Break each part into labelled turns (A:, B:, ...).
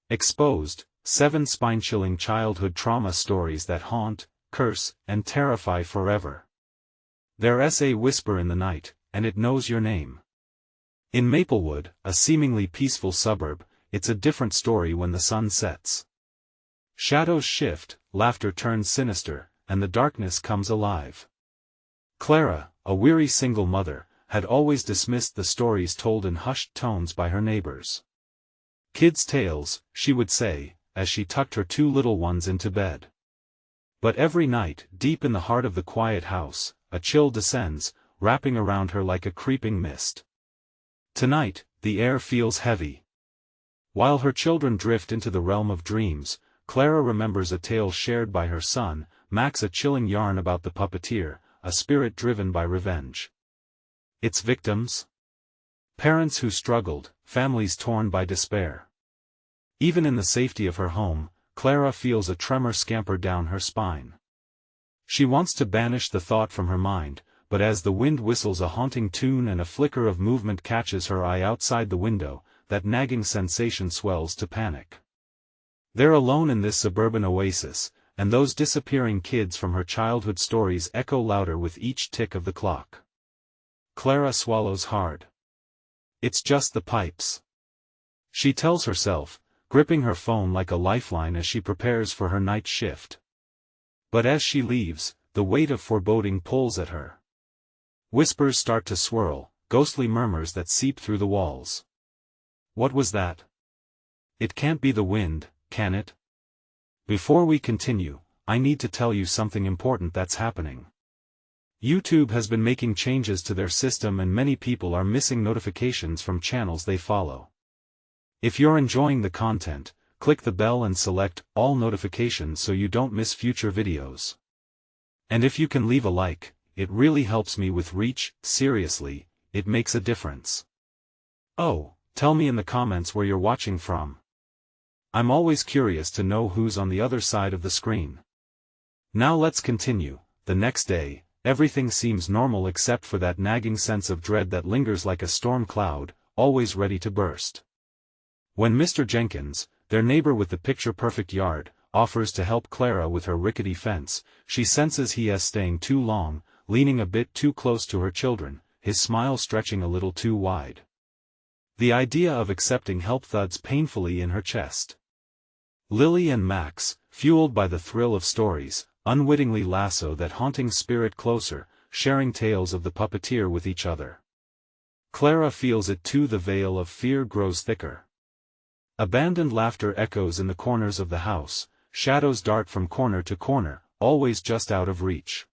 A: Exposed, 7 spine-chilling childhood trauma stories that haunt, curse, and terrify forever. Their essay whisper in the night, and it knows your name. In Maplewood, a seemingly peaceful suburb, it's a different story when the sun sets. Shadows shift, laughter turns sinister, and the darkness comes alive. Clara, a weary single mother, had always dismissed the stories told in hushed tones by her neighbors. Kids' tales, she would say, as she tucked her 2 little ones into bed. But every night, deep in the heart of the quiet house, a chill descends, wrapping around her like a creeping mist. Tonight, the air feels heavy. While her children drift into the realm of dreams, Clara remembers a tale shared by her son, Max, a chilling yarn about the puppeteer, a spirit driven by revenge. Its victims? Parents who struggled, families torn by despair. Even in the safety of her home, Clara feels a tremor scamper down her spine. She wants to banish the thought from her mind, but as the wind whistles a haunting tune and a flicker of movement catches her eye outside the window, that nagging sensation swells to panic. They're alone in this suburban oasis, and those disappearing kids from her childhood stories echo louder with each tick of the clock. Clara swallows hard. It's just the pipes. She tells herself, gripping her phone like a lifeline as she prepares for her night shift. But as she leaves, the weight of foreboding pulls at her. Whispers start to swirl, ghostly murmurs that seep through the walls. What was that? It can't be the wind, can it? Before we continue, I need to tell you something important that's happening. YouTube has been making changes to their system and many people are missing notifications from channels they follow. If you're enjoying the content, click the bell and select all notifications so you don't miss future videos. And if you can leave a like, it really helps me with reach. Seriously, it makes a difference. Oh, tell me in the comments where you're watching from. I'm always curious to know who's on the other side of the screen. Now let's continue. The next day, everything seems normal except for that nagging sense of dread that lingers like a storm cloud, always ready to burst. When Mr. Jenkins, their neighbor with the picture-perfect yard, offers to help Clara with her rickety fence, she senses he is staying too long, leaning a bit too close to her children, his smile stretching a little too wide. The idea of accepting help thuds painfully in her chest. Lily and Max, fueled by the thrill of stories, unwittingly lasso that haunting spirit closer, sharing tales of the puppeteer with each other. Clara feels it too. The veil of fear grows thicker. Abandoned laughter echoes in the corners of the house, shadows dart from corner to corner, always just out of reach.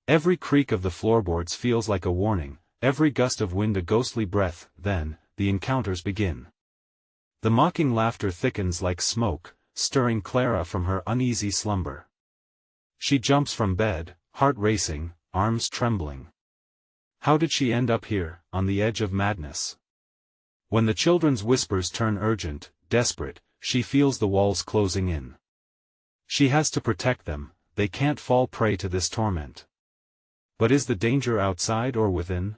A: Every creak of the floorboards feels like a warning, every gust of wind a ghostly breath. Then, the encounters begin. The mocking laughter thickens like smoke, stirring Clara from her uneasy slumber. She jumps from bed, heart racing, arms trembling. How did she end up here, on the edge of madness? When the children's whispers turn urgent, desperate, she feels the walls closing in. She has to protect them, they can't fall prey to this torment. But is the danger outside or within?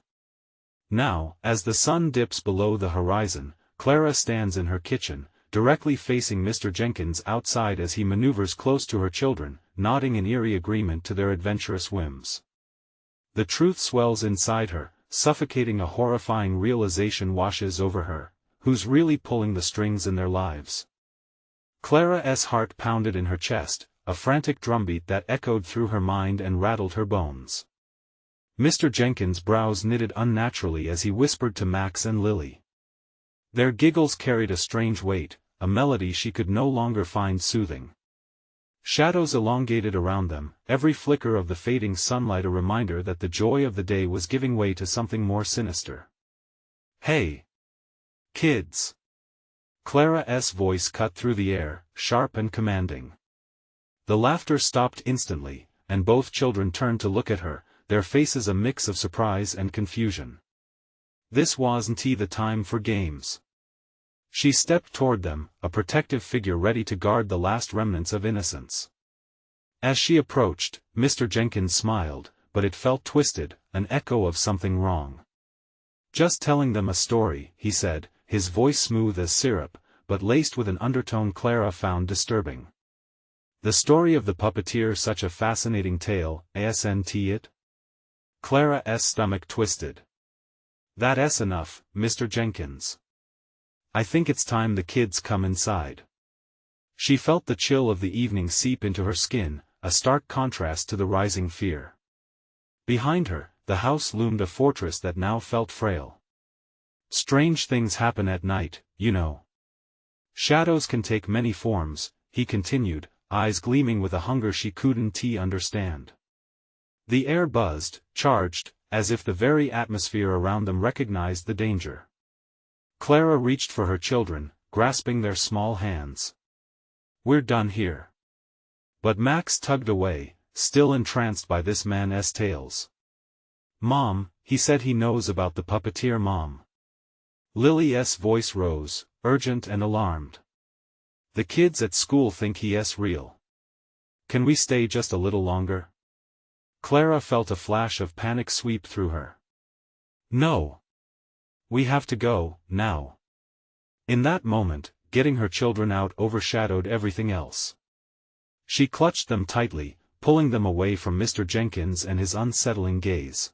A: Now, as the sun dips below the horizon, Clara stands in her kitchen, directly facing Mr. Jenkins outside as he maneuvers close to her children, nodding in eerie agreement to their adventurous whims. The truth swells inside her, suffocating. A horrifying realization washes over her, who's really pulling the strings in their lives. Clara's heart pounded in her chest, a frantic drumbeat that echoed through her mind and rattled her bones. Mr. Jenkins' brows knitted unnaturally as he whispered to Max and Lily. Their giggles carried a strange weight, a melody she could no longer find soothing. Shadows elongated around them, every flicker of the fading sunlight a reminder that the joy of the day was giving way to something more sinister. Hey! Kids! Clara's voice cut through the air, sharp and commanding. The laughter stopped instantly, and both children turned to look at her, their faces a mix of surprise and confusion. This wasn't the time for games. She stepped toward them, a protective figure ready to guard the last remnants of innocence. As she approached, Mr. Jenkins smiled, but it felt twisted, an echo of something wrong. Just telling them a story, he said, his voice smooth as syrup, but laced with an undertone Clara found disturbing. The story of the puppeteer, such a fascinating tale, isn't it? Clara's stomach twisted. That's enough, Mr. Jenkins. I think it's time the kids come inside. She felt the chill of the evening seep into her skin, a stark contrast to the rising fear. Behind her, the house loomed a fortress that now felt frail. Strange things happen at night, you know. Shadows can take many forms, he continued, eyes gleaming with a hunger she couldn't understand. The air buzzed, charged, as if the very atmosphere around them recognized the danger. Clara reached for her children, grasping their small hands. We're done here. But Max tugged away, still entranced by this man's tales. Mom, he said he knows about the puppeteer. Mom. Lily's voice rose, urgent and alarmed. The kids at school think he's real. Can we stay just a little longer? Clara felt a flash of panic sweep through her. No. We have to go, now. In that moment, getting her children out overshadowed everything else. She clutched them tightly, pulling them away from Mr. Jenkins and his unsettling gaze.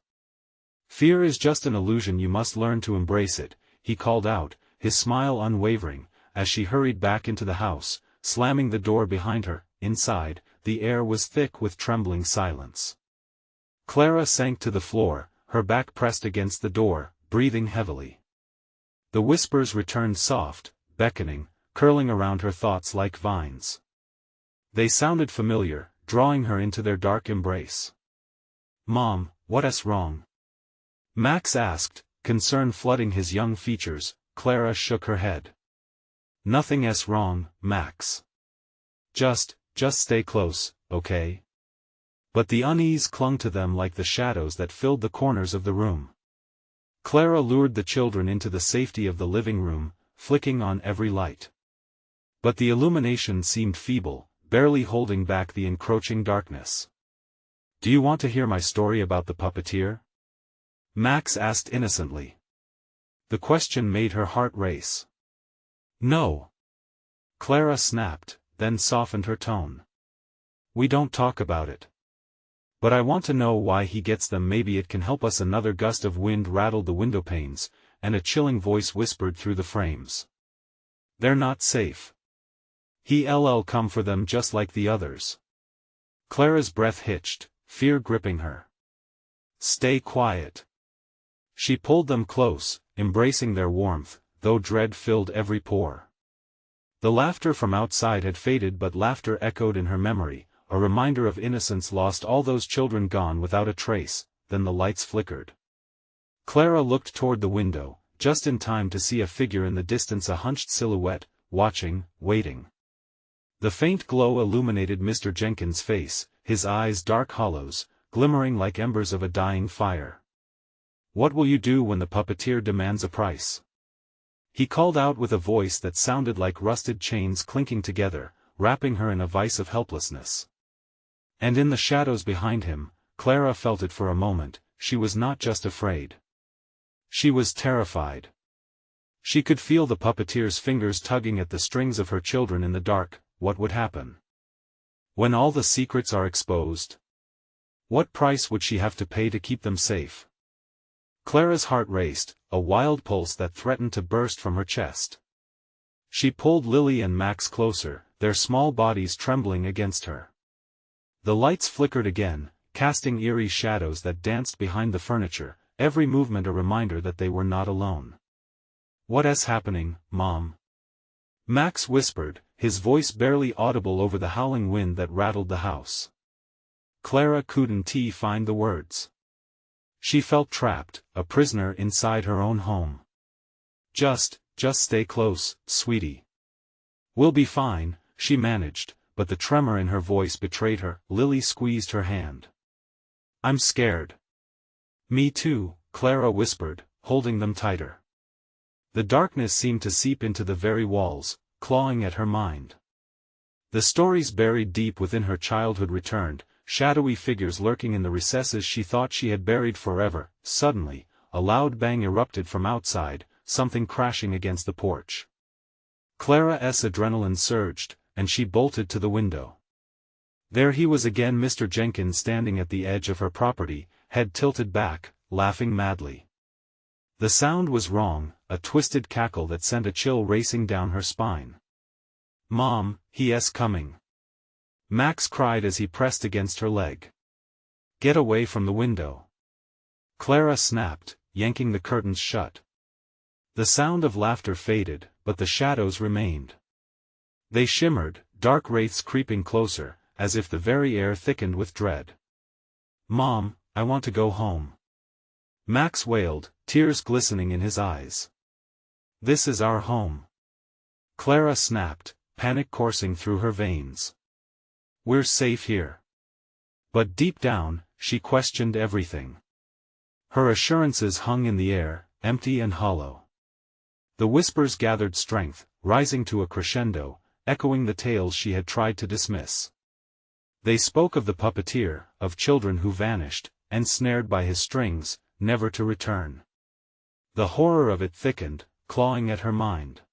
A: Fear is just an illusion, you must learn to embrace it, he called out, his smile unwavering, as she hurried back into the house, slamming the door behind her. Inside, the air was thick with trembling silence. Clara sank to the floor, her back pressed against the door, breathing heavily. The whispers returned soft, beckoning, curling around her thoughts like vines. They sounded familiar, drawing her into their dark embrace. Mom, what's wrong? Max asked, concern flooding his young features. Clara shook her head. Nothing's wrong, Max. Just stay close, okay? But the unease clung to them like the shadows that filled the corners of the room. Clara lured the children into the safety of the living room, flicking on every light. But the illumination seemed feeble, barely holding back the encroaching darkness. Do you want to hear my story about the puppeteer? Max asked innocently. The question made her heart race. No. Clara snapped, then softened her tone. We don't talk about it. But I want to know why he gets them. Maybe it can help us. Another gust of wind rattled the window panes, and a chilling voice whispered through the frames. They're not safe. He'll come for them just like the others. Clara's breath hitched, fear gripping her. Stay quiet. She pulled them close, embracing their warmth, though dread filled every pore. The laughter from outside had faded, but laughter echoed in her memory, a reminder of innocence lost, all those children gone without a trace. Then the lights flickered. Clara looked toward the window, just in time to see a figure in the distance, a hunched silhouette, watching, waiting. The faint glow illuminated Mr. Jenkins' face, his eyes dark hollows, glimmering like embers of a dying fire. What will you do when the puppeteer demands a price? He called out with a voice that sounded like rusted chains clinking together, wrapping her in a vice of helplessness. And in the shadows behind him, Clara felt it for a moment. She was not just afraid. She was terrified. She could feel the puppeteer's fingers tugging at the strings of her children in the dark. What would happen when all the secrets are exposed? What price would she have to pay to keep them safe? Clara's heart raced, a wild pulse that threatened to burst from her chest. She pulled Lily and Max closer, their small bodies trembling against her. The lights flickered again, casting eerie shadows that danced behind the furniture, every movement a reminder that they were not alone. What's happening, Mom? Max whispered, his voice barely audible over the howling wind that rattled the house. Clara couldn't find the words. She felt trapped, a prisoner inside her own home. Just stay close, sweetie. We'll be fine, she managed, but the tremor in her voice betrayed her. Lily squeezed her hand. I'm scared. Me too, Clara whispered, holding them tighter. The darkness seemed to seep into the very walls, clawing at her mind. The stories buried deep within her childhood returned, shadowy figures lurking in the recesses she thought she had buried forever. Suddenly, a loud bang erupted from outside, something crashing against the porch. Clara's adrenaline surged, and she bolted to the window. There he was again, Mr. Jenkins standing at the edge of her property, head tilted back, laughing madly. The sound was wrong, a twisted cackle that sent a chill racing down her spine. "Mom, he's coming!" Max cried as he pressed against her leg. "Get away from the window!" Clara snapped, yanking the curtains shut. The sound of laughter faded, but the shadows remained. They shimmered, dark wraiths creeping closer, as if the very air thickened with dread. "Mom, I want to go home," Max wailed, tears glistening in his eyes. "This is our home." Clara snapped, panic coursing through her veins. "We're safe here." But deep down, she questioned everything. Her assurances hung in the air, empty and hollow. The whispers gathered strength, rising to a crescendo, echoing the tales she had tried to dismiss. They spoke of the puppeteer, of children who vanished, ensnared by his strings, never to return. The horror of it thickened, clawing at her mind.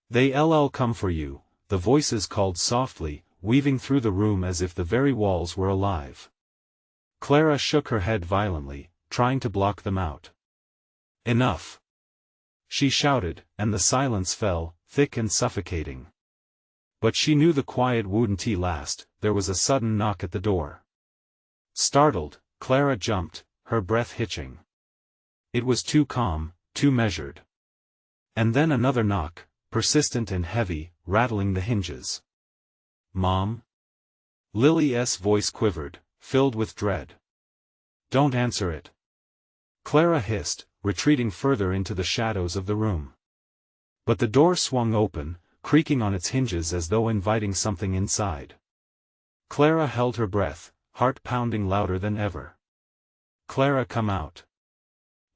A: "They'll come for you," the voices called softly, weaving through the room as if the very walls were alive. Clara shook her head violently, trying to block them out. "Enough!" she shouted, and the silence fell, thick and suffocating. But she knew the quiet wouldn't last. There was a sudden knock at the door. Startled, Clara jumped, her breath hitching. It was too calm, too measured. And then another knock, persistent and heavy, rattling the hinges. "Mom?" Lily's voice quivered, filled with dread. "Don't answer it," Clara hissed, retreating further into the shadows of the room. But the door swung open, creaking on its hinges as though inviting something inside. Clara held her breath, heart pounding louder than ever. "Clara, come out."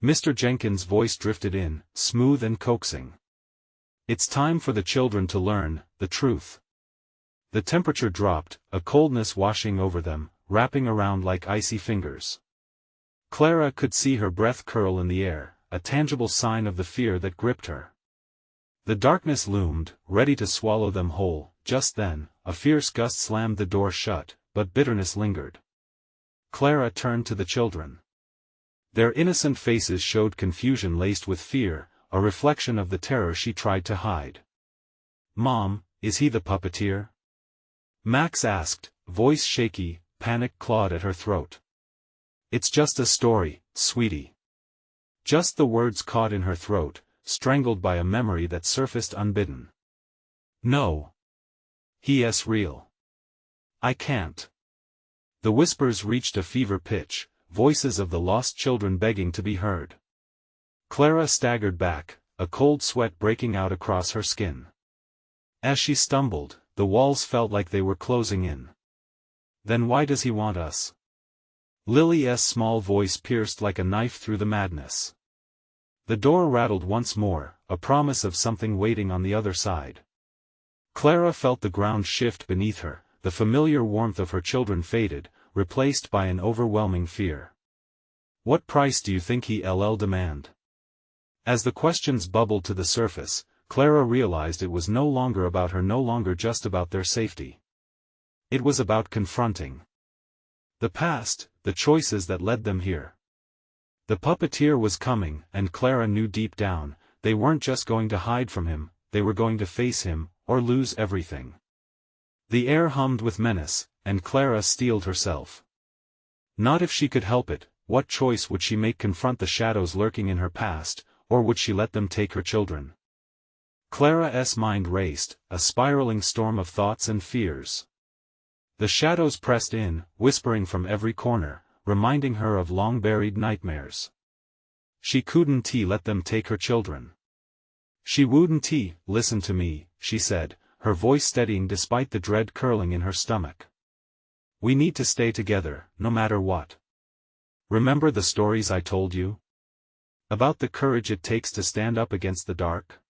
A: Mr. Jenkins' voice drifted in, smooth and coaxing. "It's time for the children to learn the truth." The temperature dropped, a coldness washing over them, wrapping around like icy fingers. Clara could see her breath curl in the air, a tangible sign of the fear that gripped her. The darkness loomed, ready to swallow them whole. Just then, a fierce gust slammed the door shut, but bitterness lingered. Clara turned to the children. Their innocent faces showed confusion laced with fear, a reflection of the terror she tried to hide. "Mom, is he the puppeteer?" Max asked, voice shaky, panic clawed at her throat. "It's just a story, sweetie." Just the words caught in her throat, strangled by a memory that surfaced unbidden. "No. He's real. I can't." The whispers reached a fever pitch, voices of the lost children begging to be heard. Clara staggered back, a cold sweat breaking out across her skin. As she stumbled, the walls felt like they were closing in. "Then why does he want us?" Lily's small voice pierced like a knife through the madness. The door rattled once more, a promise of something waiting on the other side. Clara felt the ground shift beneath her, the familiar warmth of her children faded, replaced by an overwhelming fear. "What price do you think he'll demand?" As the questions bubbled to the surface, Clara realized it was no longer about her, no longer just about their safety. It was about confronting the past, the choices that led them here. The puppeteer was coming, and Clara knew deep down, they weren't just going to hide from him, they were going to face him, or lose everything. The air hummed with menace, and Clara steeled herself. Not if she could help it. What choice would she make? Confront the shadows lurking in her past, or would she let them take her children? Clara's mind raced, a spiraling storm of thoughts and fears. The shadows pressed in, whispering from every corner, reminding her of long-buried nightmares. She couldn't let them take her children. She wouldn't listen to me, she said, her voice steadying despite the dread curling in her stomach. "We need to stay together, no matter what. Remember the stories I told you? About the courage it takes to stand up against the dark?"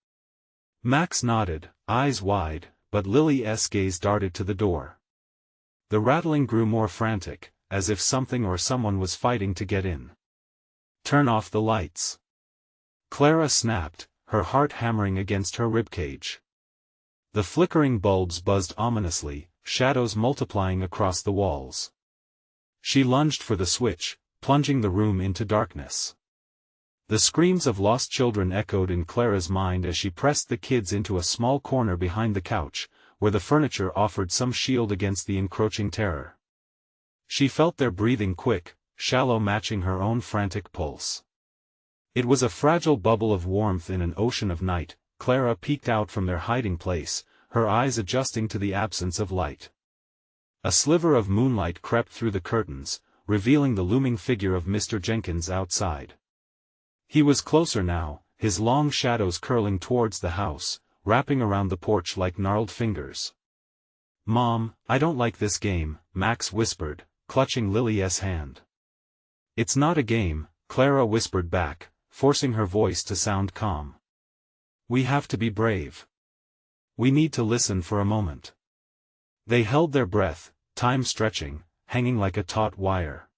A: Max nodded, eyes wide, but Lily's gaze darted to the door. The rattling grew more frantic, as if something or someone was fighting to get in. "Turn off the lights." Clara snapped, her heart hammering against her ribcage. The flickering bulbs buzzed ominously, shadows multiplying across the walls. She lunged for the switch, plunging the room into darkness. The screams of lost children echoed in Clara's mind as she pressed the kids into a small corner behind the couch, where the furniture offered some shield against the encroaching terror. She felt their breathing quick, shallow, matching her own frantic pulse. It was a fragile bubble of warmth in an ocean of night. Clara peeked out from their hiding place, her eyes adjusting to the absence of light. A sliver of moonlight crept through the curtains, revealing the looming figure of Mr. Jenkins outside. He was closer now, his long shadows curling towards the house, wrapping around the porch like gnarled fingers. "Mom, I don't like this game," Max whispered, clutching Lily's hand. "It's not a game," Clara whispered back, forcing her voice to sound calm. "We have to be brave. We need to listen for a moment." They held their breath, time stretching, hanging like a taut wire.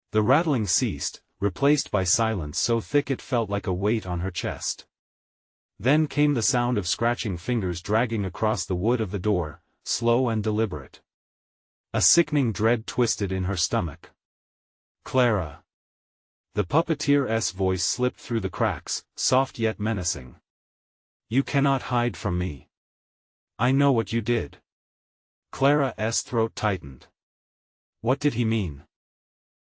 A: The rattling ceased, replaced by silence so thick it felt like a weight on her chest. Then came the sound of scratching fingers dragging across the wood of the door, slow and deliberate. A sickening dread twisted in her stomach. "Clara." The puppeteer's voice slipped through the cracks, soft yet menacing. "You cannot hide from me. I know what you did." Clara's throat tightened. What did he mean?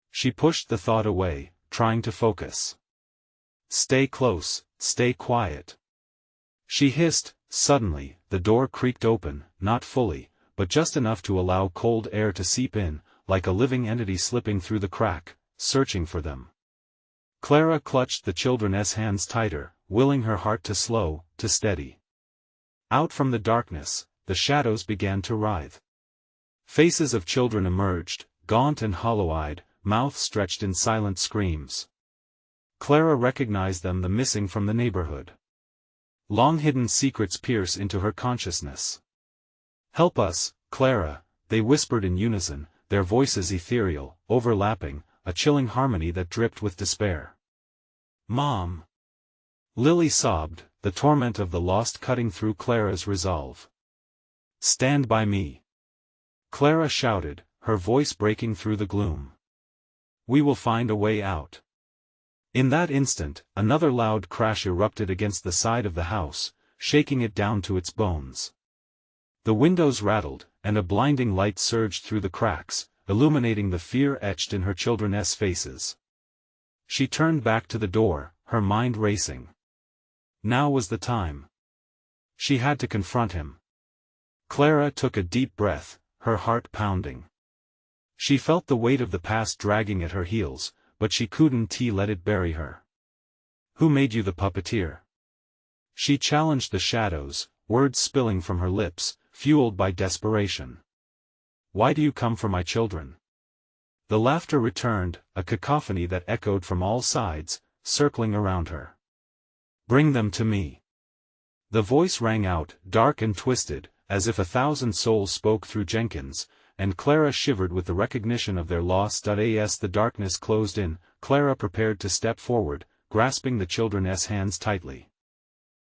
A: She pushed the thought away, trying to focus. "Stay close, stay quiet." She hissed. Suddenly, the door creaked open, not fully, but just enough to allow cold air to seep in, like a living entity slipping through the crack, searching for them. Clara clutched the children's hands tighter, willing her heart to slow, to steady. Out from the darkness, the shadows began to writhe. Faces of children emerged, gaunt and hollow-eyed, mouths stretched in silent screams. Clara recognized them, the missing from the neighborhood. Long-hidden secrets pierce into her consciousness. "Help us, Clara," they whispered in unison, their voices ethereal, overlapping, a chilling harmony that dripped with despair. "Mom!" Lily sobbed, the torment of the lost cutting through Clara's resolve. "Stand by me!" Clara shouted, her voice breaking through the gloom. "We will find a way out." In that instant, another loud crash erupted against the side of the house, shaking it down to its bones. The windows rattled, and a blinding light surged through the cracks, illuminating the fear etched in her children's faces. She turned back to the door, her mind racing. Now was the time. She had to confront him. Clara took a deep breath, her heart pounding. She felt the weight of the past dragging at her heels, but she couldn't let it bury her. "Who made you the puppeteer?" She challenged the shadows, words spilling from her lips, fueled by desperation. "Why do you come for my children?" The laughter returned, a cacophony that echoed from all sides, circling around her. "Bring them to me." The voice rang out, dark and twisted, as if 1,000 souls spoke through Jenkins, and Clara shivered with the recognition of their loss. As the darkness closed in, Clara prepared to step forward, grasping the children's hands tightly.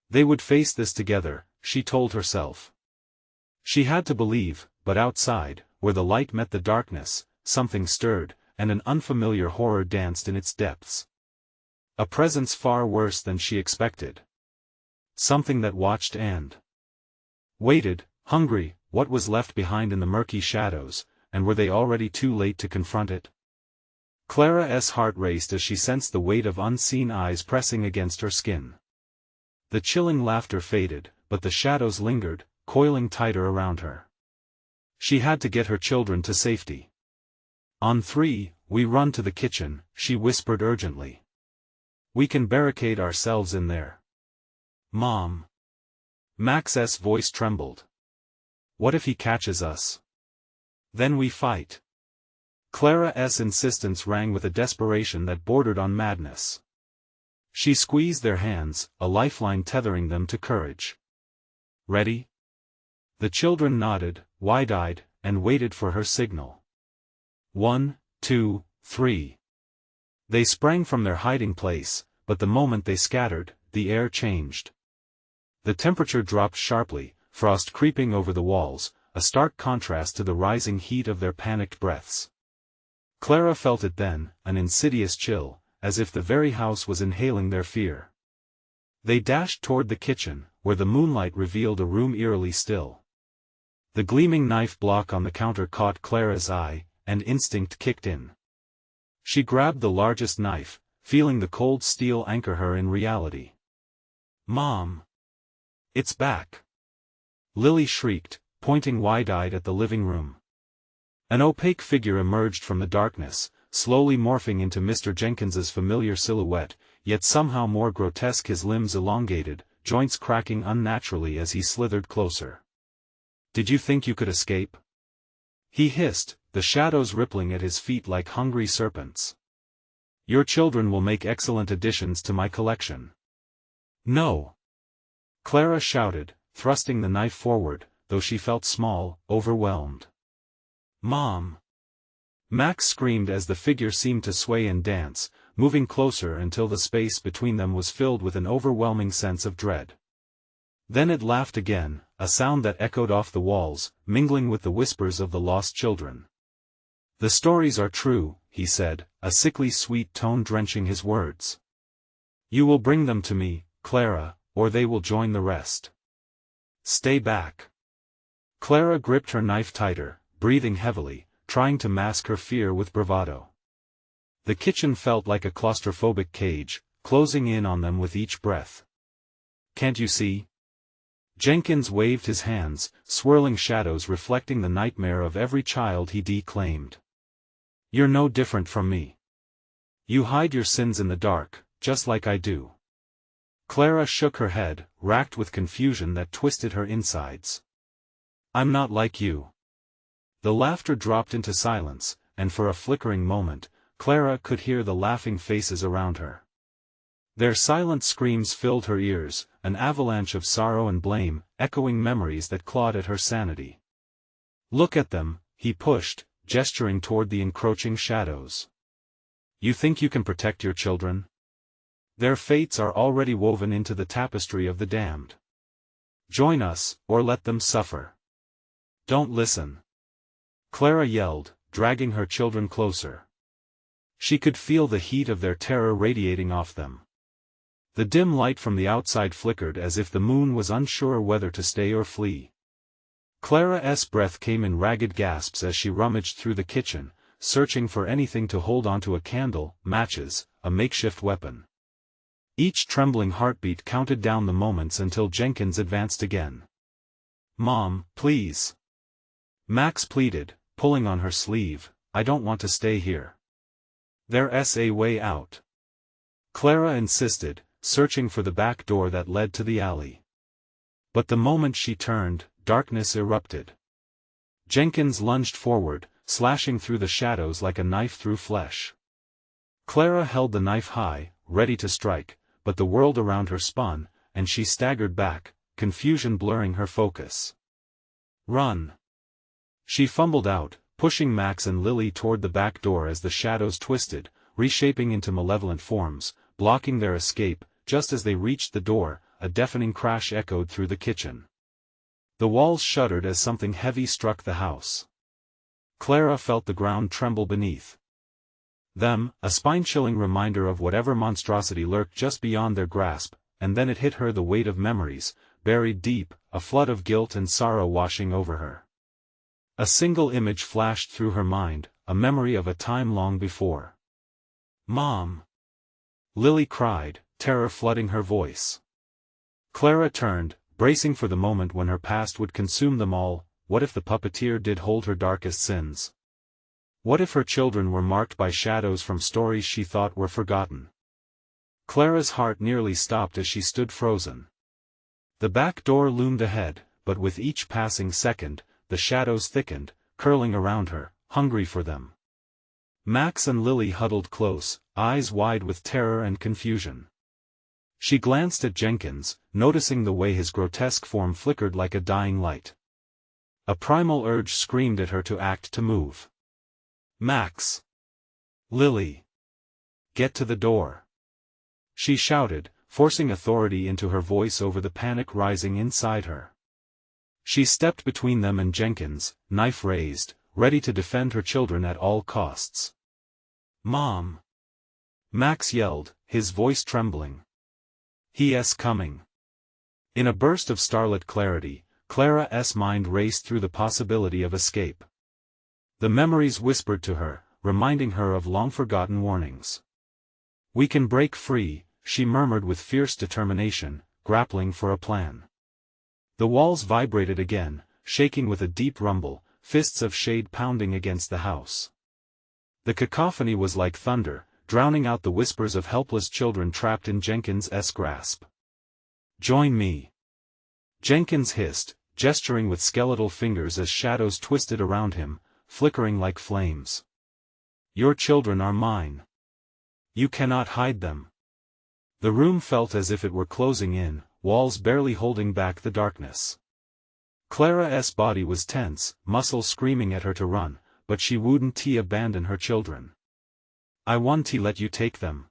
A: They would face this together, she told herself. She had to believe, but outside, where the light met the darkness, something stirred, and an unfamiliar horror danced in its depths. A presence far worse than she expected. Something that watched and waited, hungry. What was left behind in the murky shadows, and were they already too late to confront it? Clara's heart raced as she sensed the weight of unseen eyes pressing against her skin. The chilling laughter faded, but the shadows lingered, coiling tighter around her. She had to get her children to safety. "On 3, we run to the kitchen," she whispered urgently. "We can barricade ourselves in there." "Mom." Max's voice trembled. "What if he catches us? Then we fight." Clara's insistence rang with a desperation that bordered on madness. She squeezed their hands, a lifeline tethering them to courage. "Ready?" The children nodded, wide-eyed, and waited for her signal. 1, 2, 3. They sprang from their hiding place, but the moment they scattered, the air changed. The temperature dropped sharply, frost creeping over the walls, a stark contrast to the rising heat of their panicked breaths. Clara felt it then, an insidious chill, as if the very house was inhaling their fear. They dashed toward the kitchen, where the moonlight revealed a room eerily still. The gleaming knife block on the counter caught Clara's eye, and instinct kicked in. She grabbed the largest knife, feeling the cold steel anchor her in reality. "Mom! It's back!" Lily shrieked, pointing wide-eyed at the living room. An opaque figure emerged from the darkness, slowly morphing into Mr. Jenkins's familiar silhouette, yet somehow more grotesque, his limbs elongated, joints cracking unnaturally as he slithered closer. "Did you think you could escape?" he hissed, the shadows rippling at his feet like hungry serpents. "Your children will make excellent additions to my collection." "No!" Clara shouted, thrusting the knife forward, though she felt small, overwhelmed. "Mom!" Max screamed as the figure seemed to sway and dance, moving closer until the space between them was filled with an overwhelming sense of dread. Then it laughed again, a sound that echoed off the walls, mingling with the whispers of the lost children. "The stories are true," he said, a sickly sweet tone drenching his words. "You will bring them to me, Clara, or they will join the rest. Stay back." Clara gripped her knife tighter, breathing heavily, trying to mask her fear with bravado. The kitchen felt like a claustrophobic cage, closing in on them with each breath. "Can't you see?" Jenkins waved his hands, swirling shadows reflecting the nightmare of every child he declaimed. "You're no different from me. You hide your sins in the dark, just like I do." Clara shook her head, racked with confusion that twisted her insides. "I'm not like you." The laughter dropped into silence, and for a flickering moment, Clara could hear the laughing faces around her. Their silent screams filled her ears, an avalanche of sorrow and blame, echoing memories that clawed at her sanity. "Look at them," he pushed, gesturing toward the encroaching shadows. "You think you can protect your children? Their fates are already woven into the tapestry of the damned. Join us, or let them suffer. Don't listen." Clara yelled, dragging her children closer. She could feel the heat of their terror radiating off them. The dim light from the outside flickered as if the moon was unsure whether to stay or flee. Clara's breath came in ragged gasps as she rummaged through the kitchen, searching for anything to hold onto: a candle, matches, a makeshift weapon. Each trembling heartbeat counted down the moments until Jenkins advanced again. "Mom, please." Max pleaded, pulling on her sleeve, "I don't want to stay here. There's a way out." Clara insisted, searching for the back door that led to the alley. But the moment she turned, darkness erupted. Jenkins lunged forward, slashing through the shadows like a knife through flesh. Clara held the knife high, ready to strike, but the world around her spun, and she staggered back, confusion blurring her focus. "Run!" She fumbled out, pushing Max and Lily toward the back door as the shadows twisted, reshaping into malevolent forms, blocking their escape. Just as they reached the door, a deafening crash echoed through the kitchen. The walls shuddered as something heavy struck the house. Clara felt the ground tremble beneath them, a spine-chilling reminder of whatever monstrosity lurked just beyond their grasp, and then it hit her, the weight of memories, buried deep, a flood of guilt and sorrow washing over her. A single image flashed through her mind, a memory of a time long before. "Mom!" Lily cried, terror flooding her voice. Clara turned, bracing for the moment when her past would consume them all. What if the puppeteer did hold her darkest sins? What if her children were marked by shadows from stories she thought were forgotten? Clara's heart nearly stopped as she stood frozen. The back door loomed ahead, but with each passing second, the shadows thickened, curling around her, hungry for them. Max and Lily huddled close, eyes wide with terror and confusion. She glanced at Jenkins, noticing the way his grotesque form flickered like a dying light. A primal urge screamed at her to act, to move. "Max! Lily! Get to the door!" she shouted, forcing authority into her voice over the panic rising inside her. She stepped between them and Jenkins, knife raised, ready to defend her children at all costs. "Mom!" Max yelled, his voice trembling. "He's coming." In a burst of starlit clarity, Clara's mind raced through the possibility of escape. The memories whispered to her, reminding her of long-forgotten warnings. "We can break free," she murmured with fierce determination, grappling for a plan. The walls vibrated again, shaking with a deep rumble, fists of shade pounding against the house. The cacophony was like thunder, drowning out the whispers of helpless children trapped in Jenkins' grasp. "Join me!" Jenkins hissed, gesturing with skeletal fingers as shadows twisted around him, flickering like flames. "Your children are mine. You cannot hide them." The room felt as if it were closing in, walls barely holding back the darkness. Clara's body was tense, muscles screaming at her to run, but she wouldn't abandon her children. "I won't let you take them,"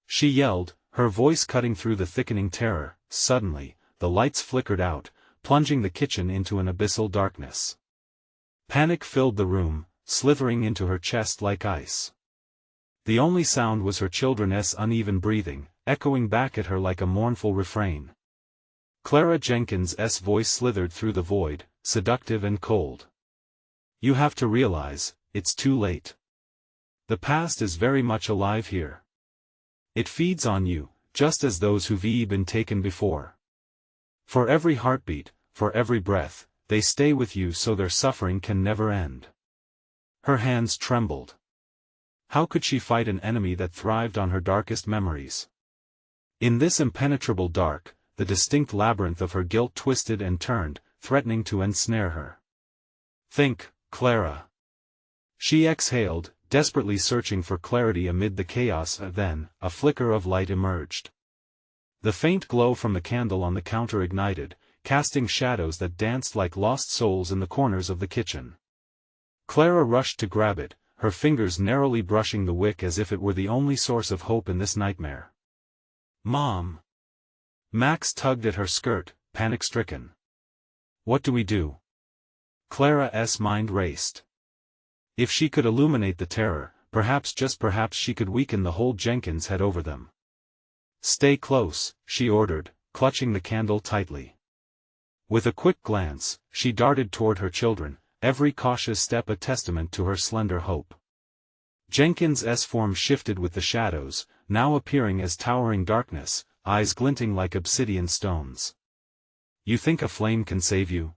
A: she yelled, her voice cutting through the thickening terror. Suddenly, the lights flickered out, plunging the kitchen into an abyssal darkness. Panic filled the room, slithering into her chest like ice. The only sound was her children's uneven breathing, echoing back at her like a mournful refrain. Clara Jenkins's voice slithered through the void, seductive and cold. "You have to realize, it's too late. The past is very much alive here. It feeds on you, just as those who've been taken before. For every heartbeat, for every breath, they stay with you so their suffering can never end." Her hands trembled. How could she fight an enemy that thrived on her darkest memories? In this impenetrable dark, the distinct labyrinth of her guilt twisted and turned, threatening to ensnare her. "Think, Clara." She exhaled, desperately searching for clarity amid the chaos. Then, a flicker of light emerged. The faint glow from the candle on the counter ignited, casting shadows that danced like lost souls in the corners of the kitchen. Clara rushed to grab it, her fingers narrowly brushing the wick as if it were the only source of hope in this nightmare. "Mom!" Max tugged at her skirt, panic-stricken. "What do we do?" Clara's mind raced. If she could illuminate the terror, perhaps just perhaps she could weaken the hold Jenkins had over them. "Stay close," she ordered, clutching the candle tightly. With a quick glance, she darted toward her children, every cautious step a testament to her slender hope. Jenkins's form shifted with the shadows, now appearing as towering darkness, eyes glinting like obsidian stones. "You think a flame can save you?"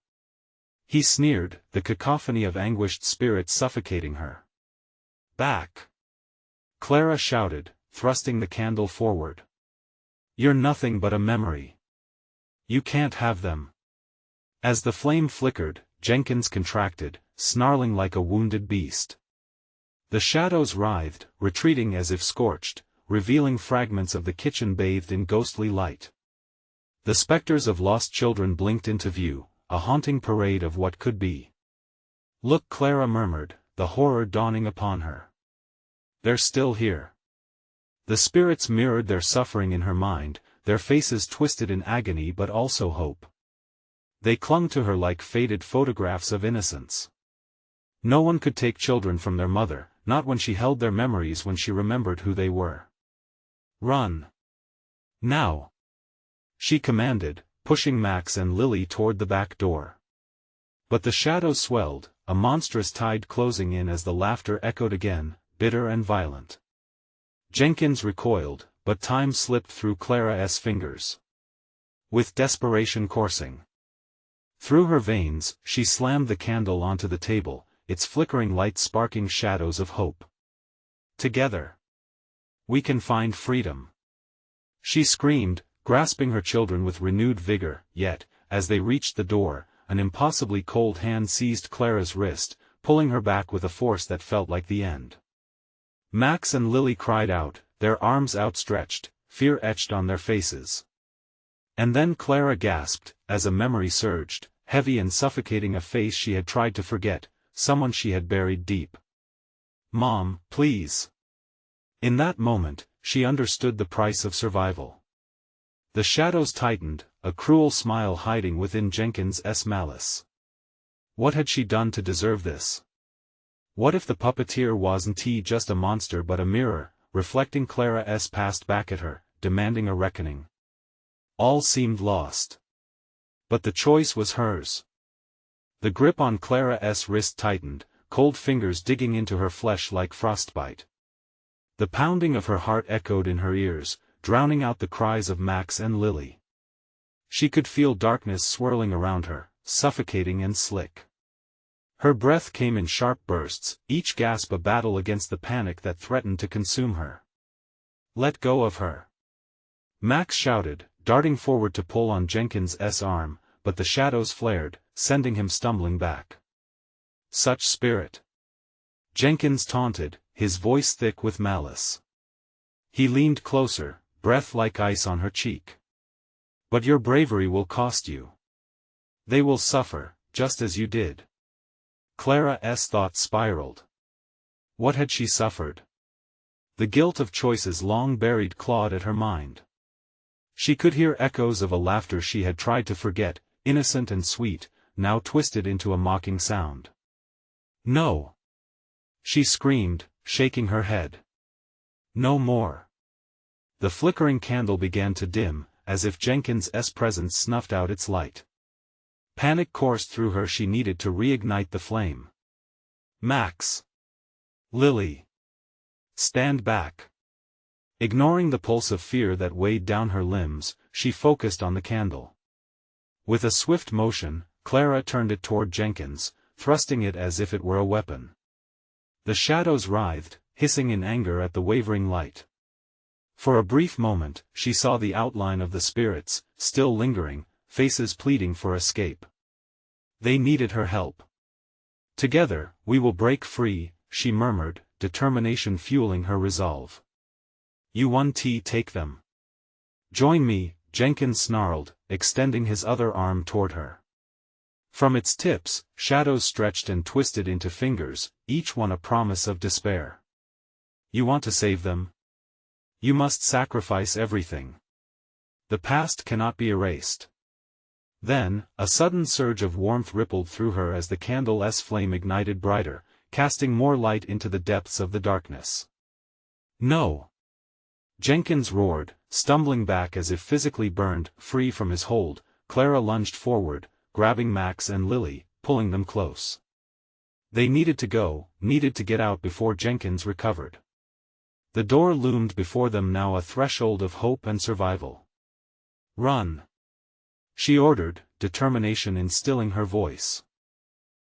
A: he sneered, the cacophony of anguished spirits suffocating her. "Back!" Clara shouted, thrusting the candle forward. "You're nothing but a memory. You can't have them." As the flame flickered, Jenkins contracted, snarling like a wounded beast. The shadows writhed, retreating as if scorched, revealing fragments of the kitchen bathed in ghostly light. The specters of lost children blinked into view, a haunting parade of what could be. "Look," Clara murmured, the horror dawning upon her. "They're still here." The spirits mirrored their suffering in her mind, their faces twisted in agony but also hope. They clung to her like faded photographs of innocence. No one could take children from their mother, not when she held their memories, when she remembered who they were. "Run! Now!" she commanded, pushing Max and Lily toward the back door. But the shadows swelled, a monstrous tide closing in as the laughter echoed again, bitter and violent. Jenkins recoiled, but time slipped through Clara's fingers. With desperation coursing through her veins, she slammed the candle onto the table, its flickering light sparking shadows of hope. "Together, we can find freedom," she screamed, grasping her children with renewed vigor. Yet, as they reached the door, an impossibly cold hand seized Clara's wrist, pulling her back with a force that felt like the end. Max and Lily cried out, their arms outstretched, fear etched on their faces. And then Clara gasped, as a memory surged, heavy and suffocating, a face she had tried to forget, someone she had buried deep. "Mom, please." In that moment, she understood the price of survival. The shadows tightened, a cruel smile hiding within Jenkins's malice. What had she done to deserve this? What if the puppeteer wasn't just a monster but a mirror, reflecting Clara's past back at her, demanding a reckoning? All seemed lost. But the choice was hers. The grip on Clara's wrist tightened, cold fingers digging into her flesh like frostbite. The pounding of her heart echoed in her ears, drowning out the cries of Max and Lily. She could feel darkness swirling around her, suffocating and slick. Her breath came in sharp bursts, each gasp a battle against the panic that threatened to consume her. "Let go of her!" Max shouted, darting forward to pull on Jenkins's arm, but the shadows flared, sending him stumbling back. "Such spirit!" Jenkins taunted, his voice thick with malice. He leaned closer, breath like ice on her cheek. "But your bravery will cost you. They will suffer, just as you did." Clara's thoughts spiraled. What had she suffered? The guilt of choices long buried clawed at her mind. She could hear echoes of a laughter she had tried to forget, innocent and sweet, now twisted into a mocking sound. "No!" she screamed, shaking her head. "No more!" The flickering candle began to dim, as if Jenkins's presence snuffed out its light. Panic coursed through her. She needed to reignite the flame. "Max! Lily! Stand back!" Ignoring the pulse of fear that weighed down her limbs, she focused on the candle. With a swift motion, Clara turned it toward Jenkins, thrusting it as if it were a weapon. The shadows writhed, hissing in anger at the wavering light. For a brief moment, she saw the outline of the spirits, still lingering, faces pleading for escape. They needed her help. "Together, we will break free," she murmured, determination fueling her resolve. "You want to take them? Join me," Jenkins snarled, extending his other arm toward her. From its tips, shadows stretched and twisted into fingers, each one a promise of despair. "You want to save them? You must sacrifice everything. The past cannot be erased." Then, a sudden surge of warmth rippled through her as the candle's flame ignited brighter, casting more light into the depths of the darkness. "No!" Jenkins roared, stumbling back as if physically burned free from his hold. Clara lunged forward, grabbing Max and Lily, pulling them close. They needed to get out before Jenkins recovered. The door loomed before them now, a threshold of hope and survival. "Run!" she ordered, determination instilling her voice.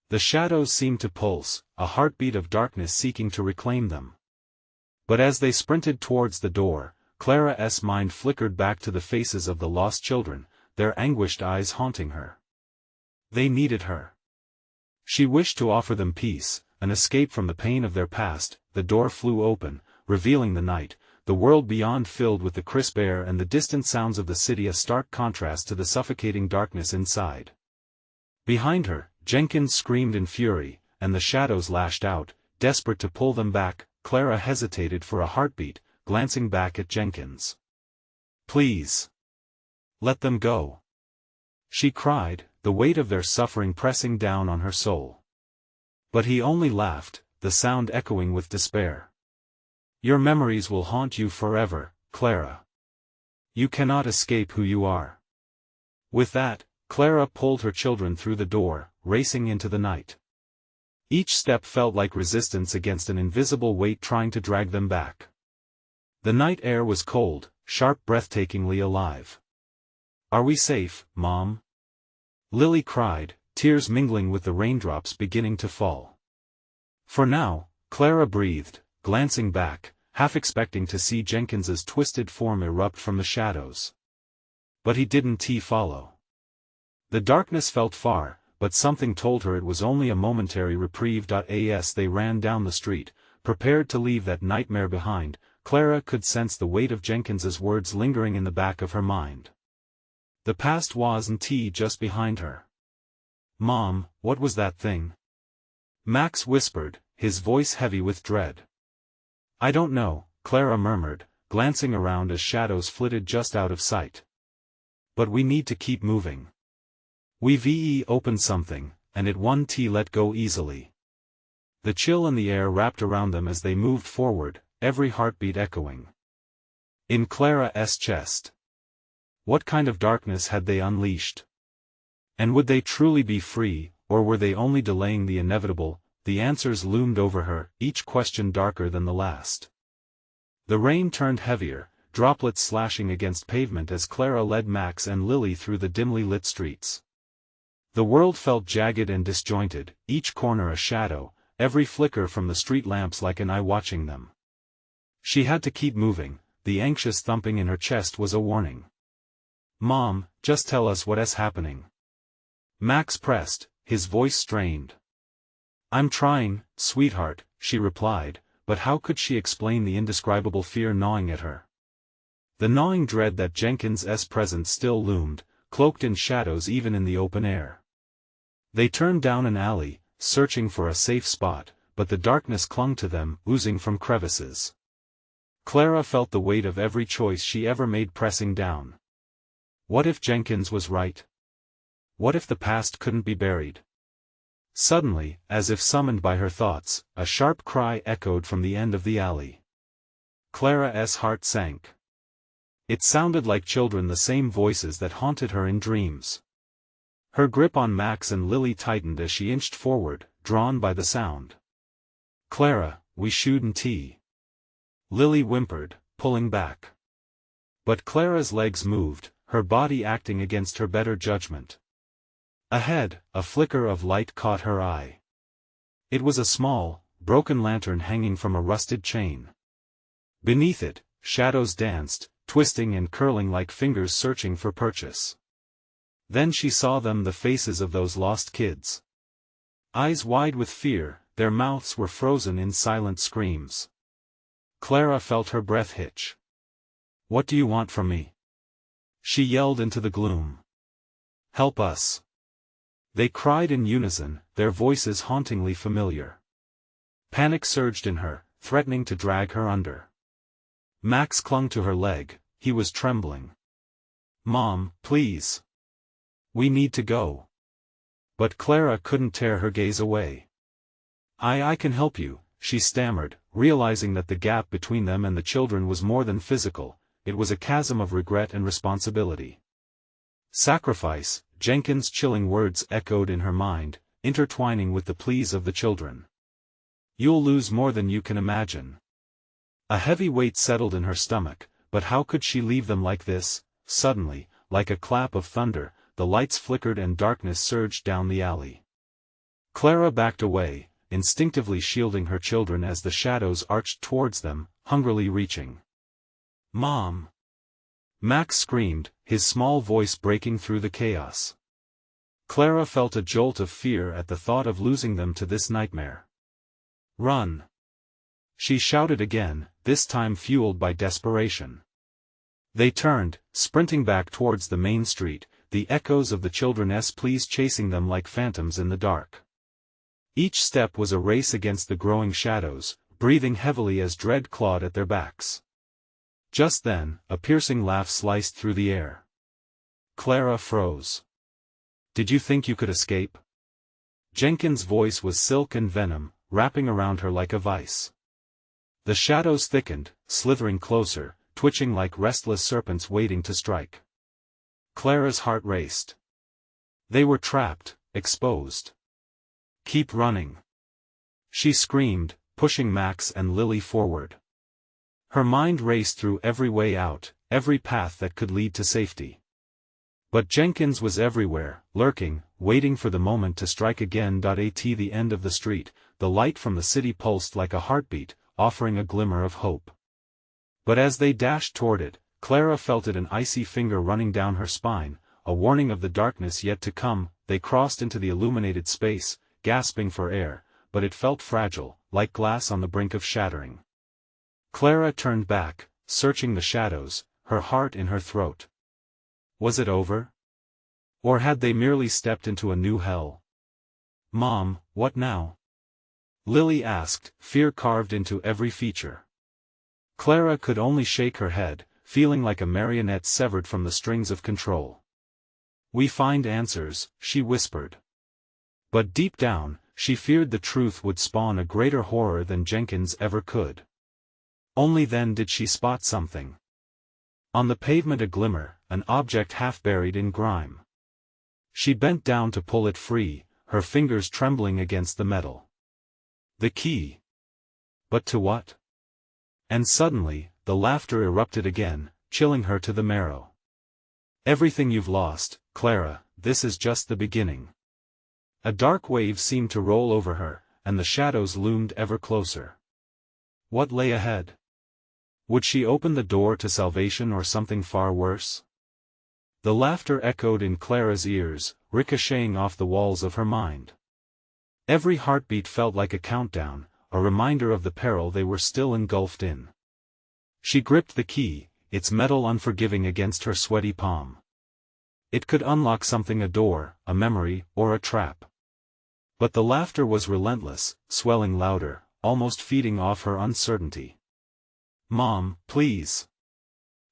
A: The shadows seemed to pulse, a heartbeat of darkness seeking to reclaim them. But as they sprinted towards the door, Clara's mind flickered back to the faces of the lost children, their anguished eyes haunting her. They needed her. She wished to offer them peace, an escape from the pain of their past. The door flew open, revealing the night, the world beyond filled with the crisp air and the distant sounds of the city, a stark contrast to the suffocating darkness inside. Behind her, Jenkins screamed in fury, and the shadows lashed out, desperate to pull them back. Clara hesitated for a heartbeat, glancing back at Jenkins. "Please! Let them go!" she cried, the weight of their suffering pressing down on her soul. But he only laughed, the sound echoing with despair. "Your memories will haunt you forever, Clara. You cannot escape who you are." With that, Clara pulled her children through the door, racing into the night. Each step felt like resistance against an invisible weight trying to drag them back. The night air was cold, sharp, breathtakingly alive. "Are we safe, Mom?" Lily cried, tears mingling with the raindrops beginning to fall. For now, Clara breathed, glancing back, half expecting to see Jenkins's twisted form erupt from the shadows. But he didn't follow. The darkness felt far, but something told her it was only a momentary reprieve. As they ran down the street, prepared to leave that nightmare behind, Clara could sense the weight of Jenkins's words lingering in the back of her mind. The past wasn't just behind her. "Mom, what was that thing?" Max whispered, his voice heavy with dread. "I don't know," Clara murmured, glancing around as shadows flitted just out of sight. But we need to keep moving. We've opened something, and it won't let go easily. The chill in the air wrapped around them as they moved forward, every heartbeat echoing in Clara's chest. What kind of darkness had they unleashed? And would they truly be free, or were they only delaying the inevitable? The answers loomed over her, each question darker than the last. The rain turned heavier, droplets slashing against pavement as Clara led Max and Lily through the dimly lit streets. The world felt jagged and disjointed, each corner a shadow, every flicker from the street lamps like an eye watching them. She had to keep moving, the anxious thumping in her chest was a warning. "Mom, just tell us what's happening." Max pressed, his voice strained. "I'm trying, sweetheart," she replied, but how could she explain the indescribable fear gnawing at her? The gnawing dread that Jenkins's presence still loomed, cloaked in shadows even in the open air. They turned down an alley, searching for a safe spot, but the darkness clung to them, oozing from crevices. Clara felt the weight of every choice she ever made pressing down. What if Jenkins was right? What if the past couldn't be buried? Suddenly, as if summoned by her thoughts, a sharp cry echoed from the end of the alley. Clara's heart sank. It sounded like children, the same voices that haunted her in dreams. Her grip on Max and Lily tightened as she inched forward, drawn by the sound. "Clara, we shouldn't." Lily whimpered, pulling back. But Clara's legs moved, her body acting against her better judgment. Ahead, a flicker of light caught her eye. It was a small, broken lantern hanging from a rusted chain. Beneath it, shadows danced, twisting and curling like fingers searching for purchase. Then she saw them, the faces of those lost kids. Eyes wide with fear, their mouths were frozen in silent screams. Clara felt her breath hitch. "What do you want from me?" she yelled into the gloom. "Help us!" They cried in unison, their voices hauntingly familiar. Panic surged in her, threatening to drag her under. Max clung to her leg, he was trembling. "Mom, please. We need to go." But Clara couldn't tear her gaze away. I can help you," she stammered, realizing that the gap between them and the children was more than physical, it was a chasm of regret and responsibility. "Sacrifice," Jenkins' chilling words echoed in her mind, intertwining with the pleas of the children. "You'll lose more than you can imagine." A heavy weight settled in her stomach, but how could she leave them like this? Suddenly, like a clap of thunder, the lights flickered and darkness surged down the alley. Clara backed away, instinctively shielding her children as the shadows arched towards them, hungrily reaching. "Mom!" Max screamed, his small voice breaking through the chaos. Clara felt a jolt of fear at the thought of losing them to this nightmare. "Run!" she shouted again, this time fueled by desperation. They turned, sprinting back towards the main street, the echoes of the children's pleas chasing them like phantoms in the dark. Each step was a race against the growing shadows, breathing heavily as dread clawed at their backs. Just then, a piercing laugh sliced through the air. Clara froze. "Did you think you could escape?" Jenkins' voice was silk and venom, wrapping around her like a vice. The shadows thickened, slithering closer, twitching like restless serpents waiting to strike. Clara's heart raced. They were trapped, exposed. "Keep running!" she screamed, pushing Max and Lily forward. Her mind raced through every way out, every path that could lead to safety. But Jenkins was everywhere, lurking, waiting for the moment to strike again. At the end of the street, the light from the city pulsed like a heartbeat, offering a glimmer of hope. But as they dashed toward it, Clara felt it, an icy finger running down her spine, a warning of the darkness yet to come. They crossed into the illuminated space, gasping for air, but it felt fragile, like glass on the brink of shattering. Clara turned back, searching the shadows, her heart in her throat. Was it over? Or had they merely stepped into a new hell? "Mom, what now?" Lily asked, fear carved into every feature. Clara could only shake her head, feeling like a marionette severed from the strings of control. We find answers, she whispered. But deep down, she feared the truth would spawn a greater horror than Jenkins ever could. Only then did she spot something. On the pavement a glimmer, an object half buried in grime. She bent down to pull it free, her fingers trembling against the metal. The key. But to what? And suddenly, the laughter erupted again, chilling her to the marrow. Everything you've lost, Clara, this is just the beginning. A dark wave seemed to roll over her, and the shadows loomed ever closer. What lay ahead? Would she open the door to salvation or something far worse? The laughter echoed in Clara's ears, ricocheting off the walls of her mind. Every heartbeat felt like a countdown, a reminder of the peril they were still engulfed in. She gripped the key, its metal unforgiving against her sweaty palm. It could unlock something, a door, a memory, or a trap. But the laughter was relentless, swelling louder, almost feeding off her uncertainty. Mom, please.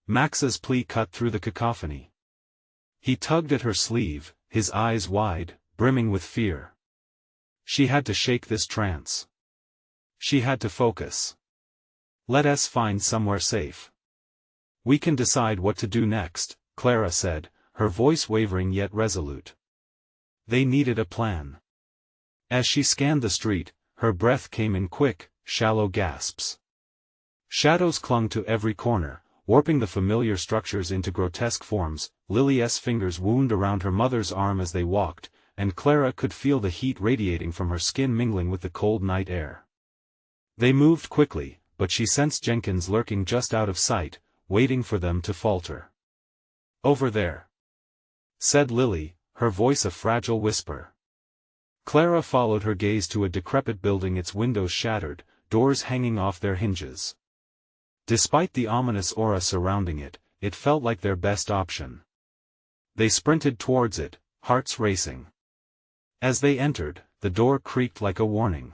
A: Max's plea cut through the cacophony. He tugged at her sleeve, his eyes wide, brimming with fear. She had to shake this trance. She had to focus. Let us find somewhere safe. We can decide what to do next, Clara said, her voice wavering yet resolute. They needed a plan. As she scanned the street, her breath came in quick, shallow gasps. Shadows clung to every corner, warping the familiar structures into grotesque forms. Lily's fingers wound around her mother's arm as they walked, and Clara could feel the heat radiating from her skin mingling with the cold night air. They moved quickly, but she sensed Jenkins lurking just out of sight, waiting for them to falter. Over there, said Lily, her voice a fragile whisper. Clara followed her gaze to a decrepit building, its windows shattered, doors hanging off their hinges. Despite the ominous aura surrounding it, it felt like their best option. They sprinted towards it, hearts racing. As they entered, the door creaked like a warning.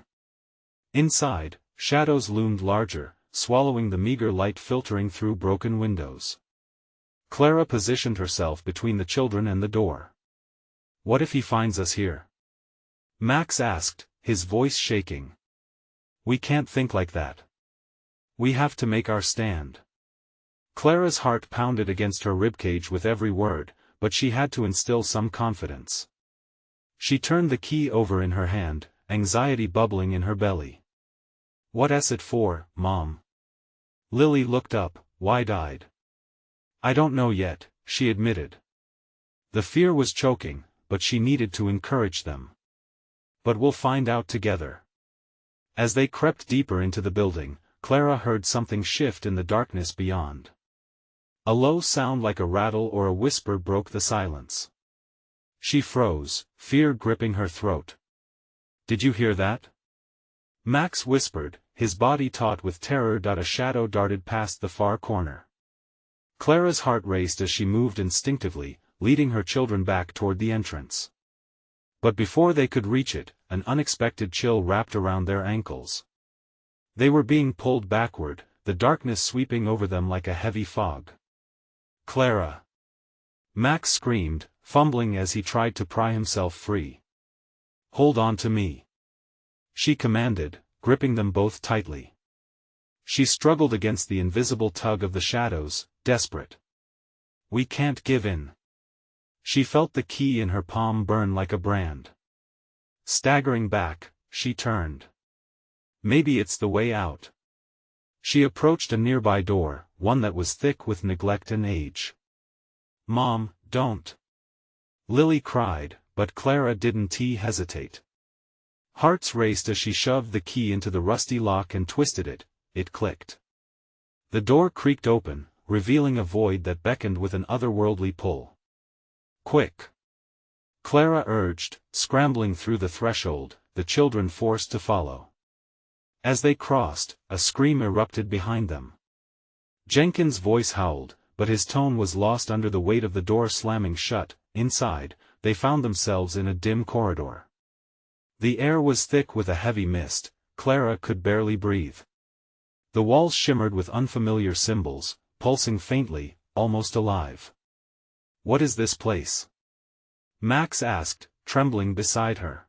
A: Inside, shadows loomed larger, swallowing the meager light filtering through broken windows. Clara positioned herself between the children and the door. What if he finds us here? Max asked, his voice shaking. We can't think like that. We have to make our stand. Clara's heart pounded against her ribcage with every word, but she had to instill some confidence. She turned the key over in her hand, anxiety bubbling in her belly. What's it for, Mom? Lily looked up, wide-eyed. I don't know yet, she admitted. The fear was choking, but she needed to encourage them. But we'll find out together. As they crept deeper into the building, Clara heard something shift in the darkness beyond. A low sound like a rattle or a whisper broke the silence. She froze, fear gripping her throat. Did you hear that? Max whispered, his body taut with terror. A shadow darted past the far corner. Clara's heart raced as she moved instinctively, leading her children back toward the entrance. But before they could reach it, an unexpected chill wrapped around their ankles. They were being pulled backward, the darkness sweeping over them like a heavy fog. Clara! Max screamed, fumbling as he tried to pry himself free. Hold on to me, she commanded, gripping them both tightly. She struggled against the invisible tug of the shadows, desperate. We can't give in. She felt the key in her palm burn like a brand. Staggering back, she turned. Maybe it's the way out. She approached a nearby door, one that was thick with neglect and age. Mom, don't! Lily cried, but Clara didn't hesitate. Hearts raced as she shoved the key into the rusty lock and twisted it. It clicked. The door creaked open, revealing a void that beckoned with an otherworldly pull. Quick! Clara urged, scrambling through the threshold, the children forced to follow. As they crossed, a scream erupted behind them. Jenkins' voice howled, but his tone was lost under the weight of the door slamming shut. Inside, they found themselves in a dim corridor. The air was thick with a heavy mist. Clara could barely breathe. The walls shimmered with unfamiliar symbols, pulsing faintly, almost alive. What is this place? Max asked, trembling beside her.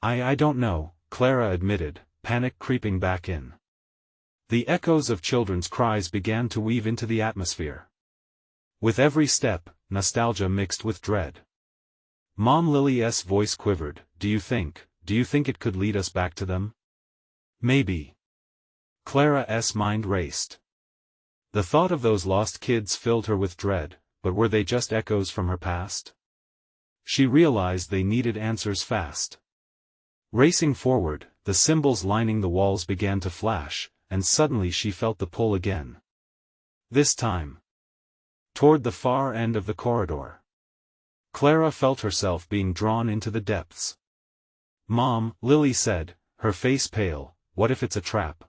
A: I don't know, Clara admitted, panic creeping back in. The echoes of children's cries began to weave into the atmosphere. With every step, nostalgia mixed with dread. Mom Lily's voice quivered. Do you think it could lead us back to them? Maybe. Clara's mind raced. The thought of those lost kids filled her with dread, but were they just echoes from her past? She realized they needed answers fast. Racing forward, the symbols lining the walls began to flash, and suddenly she felt the pull again. This time, toward the far end of the corridor. Clara felt herself being drawn into the depths. Mom, Lily said, her face pale, what if it's a trap?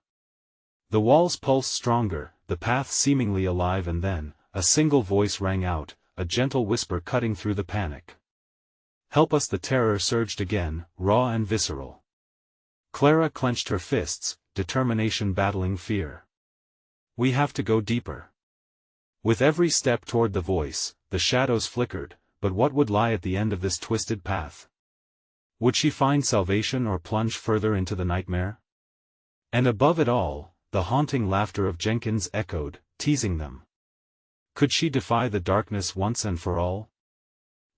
A: The walls pulsed stronger, the path seemingly alive, and then, a single voice rang out, a gentle whisper cutting through the panic. Help us! The terror surged again, raw and visceral. Clara clenched her fists, determination battling fear. We have to go deeper. With every step toward the voice, the shadows flickered, but what would lie at the end of this twisted path? Would she find salvation or plunge further into the nightmare? And above it all, the haunting laughter of Jenkins echoed, teasing them. Could she defy the darkness once and for all?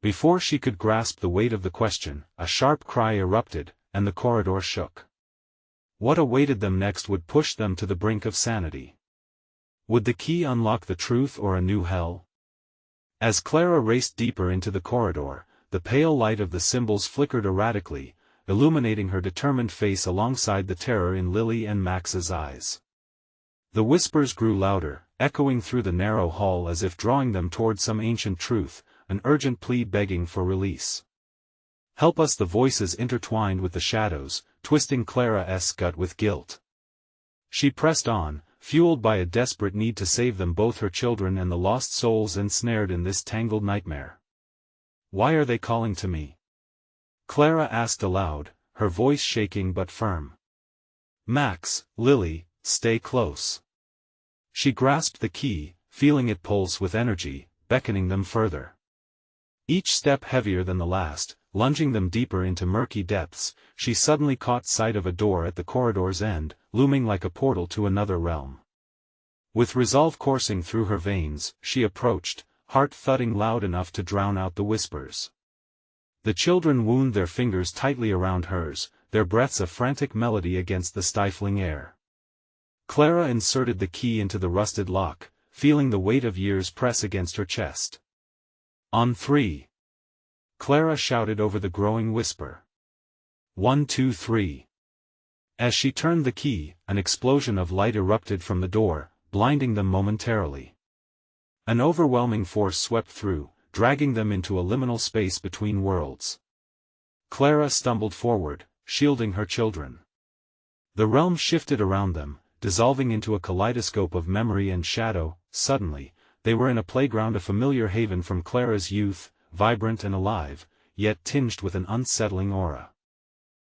A: Before she could grasp the weight of the question, a sharp cry erupted, and the corridor shook. What awaited them next would push them to the brink of sanity. Would the key unlock the truth or a new hell? As Clara raced deeper into the corridor, the pale light of the symbols flickered erratically, illuminating her determined face alongside the terror in Lily and Max's eyes. The whispers grew louder, echoing through the narrow hall as if drawing them toward some ancient truth, an urgent plea begging for release. Help us! The voices intertwined with the shadows, twisting Clara's gut with guilt. She pressed on, fueled by a desperate need to save them, both her children and the lost souls ensnared in this tangled nightmare. Why are they calling to me? Clara asked aloud, her voice shaking but firm. Max, Lily, stay close. She grasped the key, feeling it pulse with energy, beckoning them further. Each step heavier than the last, lunging them deeper into murky depths, she suddenly caught sight of a door at the corridor's end, looming like a portal to another realm. With resolve coursing through her veins, she approached, heart thudding loud enough to drown out the whispers. The children wound their fingers tightly around hers, their breaths a frantic melody against the stifling air. Clara inserted the key into the rusted lock, feeling the weight of years press against her chest. On 3. Clara shouted over the growing whisper. 1, 2, 3. As she turned the key, an explosion of light erupted from the door, blinding them momentarily. An overwhelming force swept through, dragging them into a liminal space between worlds. Clara stumbled forward, shielding her children. The realm shifted around them, dissolving into a kaleidoscope of memory and shadow. Suddenly, they were in a playground, a familiar haven from Clara's youth, vibrant and alive, yet tinged with an unsettling aura.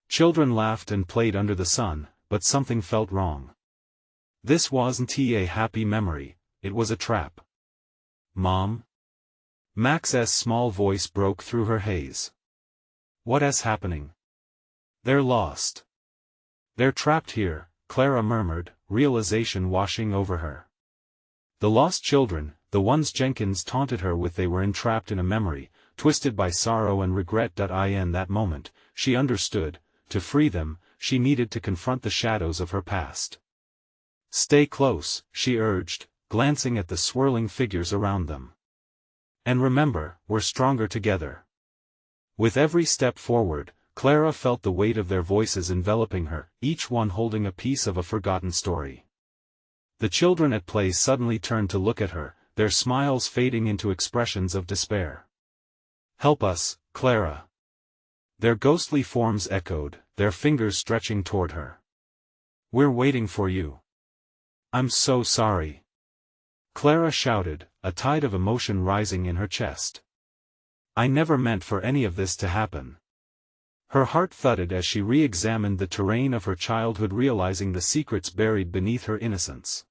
A: Children laughed and played under the sun, but something felt wrong. This wasn't a happy memory, it was a trap. Mom? Max's small voice broke through her haze. What's happening? They're lost. They're trapped here, Clara murmured, realization washing over her. The lost children, the ones Jenkins taunted her with, they were entrapped in a memory, twisted by sorrow and regret. In that moment, she understood, to free them, she needed to confront the shadows of her past. Stay close, she urged, glancing at the swirling figures around them. And remember, we're stronger together. With every step forward, Clara felt the weight of their voices enveloping her, each one holding a piece of a forgotten story. The children at play suddenly turned to look at her, their smiles fading into expressions of despair. Help us, Clara. Their ghostly forms echoed, their fingers stretching toward her. We're waiting for you. I'm so sorry. Clara shouted, a tide of emotion rising in her chest. I never meant for any of this to happen. Her heart thudded as she re-examined the terrain of her childhood, realizing the secrets buried beneath her innocence.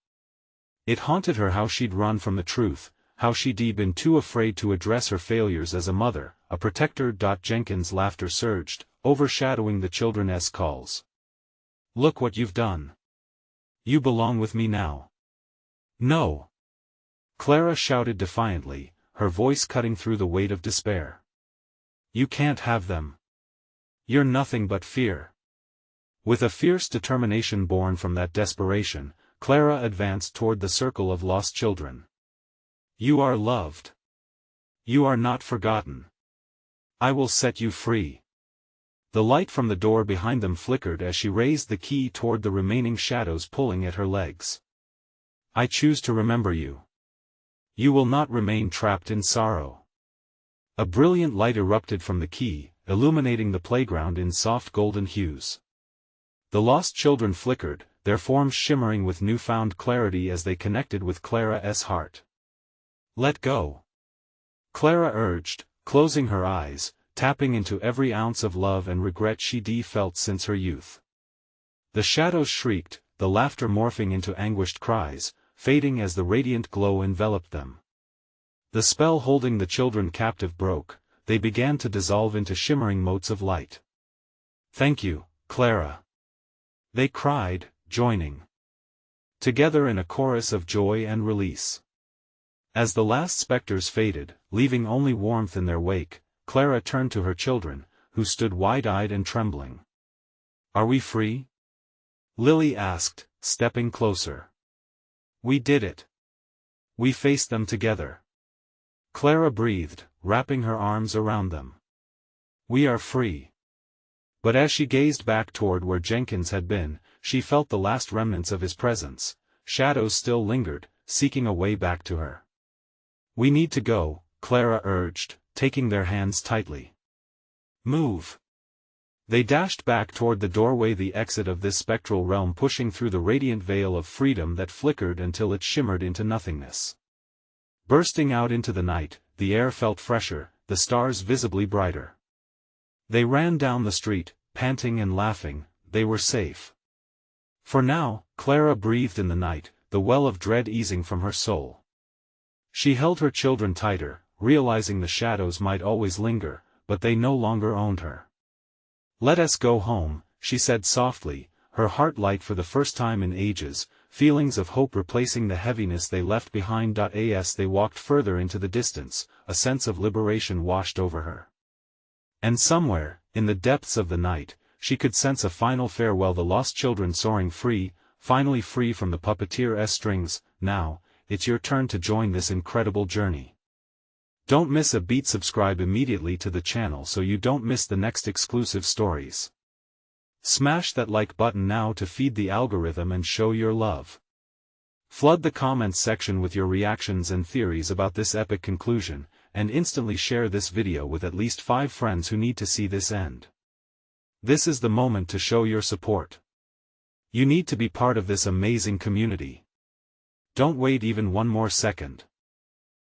A: It haunted her how she'd run from the truth, how she'd been too afraid to address her failures as a mother, a protector. Jenkins' laughter surged, overshadowing the children's calls. Look what you've done. You belong with me now. No. Clara shouted defiantly, her voice cutting through the weight of despair. You can't have them. You're nothing but fear. With a fierce determination born from that desperation, Clara advanced toward the circle of lost children. You are loved. You are not forgotten. I will set you free. The light from the door behind them flickered as she raised the key toward the remaining shadows pulling at her legs. I choose to remember you. You will not remain trapped in sorrow. A brilliant light erupted from the key, illuminating the playground in soft golden hues. The lost children flickered, their forms shimmering with newfound clarity as they connected with Clara's heart. Let go. Clara urged, closing her eyes, tapping into every ounce of love and regret she'd felt since her youth. The shadows shrieked, the laughter morphing into anguished cries, fading as the radiant glow enveloped them. The spell holding the children captive broke, they began to dissolve into shimmering motes of light. Thank you, Clara. They cried, joining together in a chorus of joy and release. As the last specters faded, leaving only warmth in their wake, Clara turned to her children, who stood wide-eyed and trembling. Are we free? Lily asked, stepping closer. We did it. We faced them together. Clara breathed, wrapping her arms around them. We are free. But as she gazed back toward where Jenkins had been, she felt the last remnants of his presence. Shadows still lingered, seeking a way back to her. We need to go, Clara urged, taking their hands tightly. Move. They dashed back toward the doorway, the exit of this spectral realm, pushing through the radiant veil of freedom that flickered until it shimmered into nothingness. Bursting out into the night, the air felt fresher, the stars visibly brighter. They ran down the street, panting and laughing. They were safe. For now, Clara breathed in the night, the well of dread easing from her soul. She held her children tighter, realizing the shadows might always linger, but they no longer owned her. Let us go home, she said softly, her heart light for the first time in ages, feelings of hope replacing the heaviness they left behind. As they walked further into the distance, a sense of liberation washed over her. And somewhere, in the depths of the night, she could sense a final farewell, the lost children soaring free, finally free from the puppeteer's strings. Now, it's your turn to join this incredible journey. Don't miss a beat. Subscribe immediately to the channel so you don't miss the next exclusive stories. Smash that like button now to feed the algorithm and show your love. Flood the comments section with your reactions and theories about this epic conclusion, and instantly share this video with at least 5 friends who need to see this end. This is the moment to show your support. You need to be part of this amazing community. Don't wait even one more second.